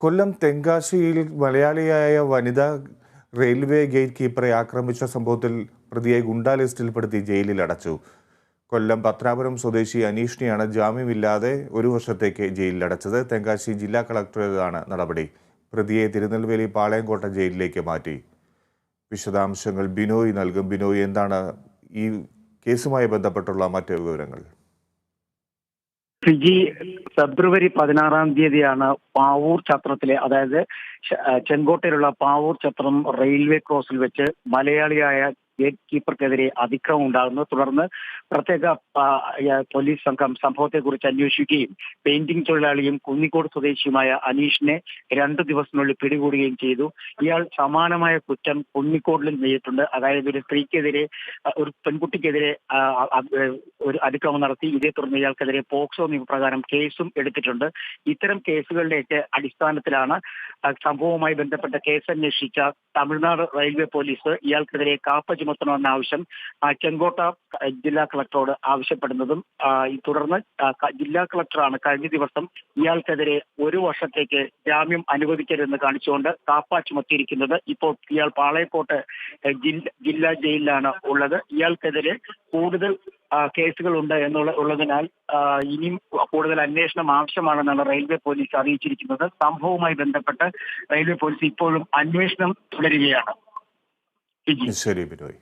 കൊല്ലം തെങ്കാശിയിൽ മലയാളിയായ വനിതാ railway gate കീപ്പറെ ആക്രമിച്ച സംഭവത്തിൽ പ്രതിയെ ഗുണ്ടാ ലിസ്റ്റിൽപ്പെടുത്തി ജയിലിൽ അടച്ചു. കൊല്ലം പത്രാപുരം സ്വദേശി അനീഷിനെയാണ് ജാമ്യമില്ലാതെ 1 വർഷത്തേക്ക് ജയിലിലടച്ചത്. തെങ്കാശി ജില്ലാ കളക്ടറേതാണ് നടപടി. പ്രതിയെ തിരുനെൽവേലി പാളയംകോട്ട ജയിലിലേക്ക് മാറ്റി. വിശദാംശങ്ങൾ ബിനോയ് നൽകും. ബിനോയ്, എന്താണ് ഈ കേസുമായി ബന്ധപ്പെട്ടുള്ള മറ്റ് വിവരങ്ങൾ? ഫിജി ഫെബ്രുവരി 16-ാം തീയതിയാണ് പാവൂർ ഛത്രത്തിലെ, അതായത് ചെങ്കോട്ടയിലുള്ള പാവൂർ ഛത്രം റെയിൽവേ ക്രോസിൽ വെച്ച് മലയാളിയായ ഗേറ്റ് കീപ്പർക്കെതിരെ അതിക്രമം ഉണ്ടാകുന്നു. തുടർന്ന് പ്രത്യേക പോലീസ് സംഘം സംഭവത്തെക്കുറിച്ച് അന്വേഷിക്കുകയും പെയിന്റിംഗ് തൊഴിലാളിയും കുന്നിക്കോട് സ്വദേശിയുമായ അനീഷിനെ 2 ദിവസത്തിനുള്ളിൽ പിടികൂടുകയും ചെയ്തു. ഇയാൾ സമാനമായ കുറ്റം കുന്നിക്കോടിലും ചെയ്തിട്ടുണ്ട്. അതായത് ഒരു സ്ത്രീക്കെതിരെ, ഒരു പെൺകുട്ടിക്കെതിരെ ഒരു അതിക്രമം നടത്തി. ഇതേ തുടർന്ന് ഇയാൾക്കെതിരെ പോക്സോ നിയമപ്രകാരം കേസും എടുത്തിട്ടുണ്ട്. ഇത്തരം കേസുകളുടെയൊക്കെ അടിസ്ഥാനത്തിലാണ് സംഭവവുമായി ബന്ധപ്പെട്ട കേസന്വേഷിച്ച തമിഴ്നാട് റെയിൽവേ പോലീസ് ഇയാൾക്കെതിരെ കാപ്പ ചുമത്തണമെന്ന ആവശ്യം ചെങ്കോട്ട ജില്ലാ കളക്ടറോട് ആവശ്യപ്പെടുന്നതും തുടർന്ന് ജില്ലാ കളക്ടറാണ് കഴിഞ്ഞ ദിവസം ഇയാൾക്കെതിരെ 1 വർഷത്തേക്ക് ജാമ്യം അനുവദിക്കരുതെന്ന് കാണിച്ചുകൊണ്ട് കാപ്പ ചുമത്തിയിരിക്കുന്നത്. ഇപ്പോൾ ഇയാൾ പാളയക്കോട്ട് ജില്ലാ ജയിലിലാണ് ഉള്ളത്. ഇയാൾക്കെതിരെ കൂടുതൽ കേസുകൾ ഉണ്ട് ഉള്ളതിനാൽ ഇനിയും കൂടുതൽ അന്വേഷണം ആവശ്യമാണെന്നാണ് റെയിൽവേ പോലീസ് അറിയിച്ചിരിക്കുന്നത്. സംഭവവുമായി ബന്ധപ്പെട്ട് റെയിൽവേ പോലീസ് ഇപ്പോഴും അന്വേഷണം തുടരുകയാണ്. ശരി ബിനോയ്.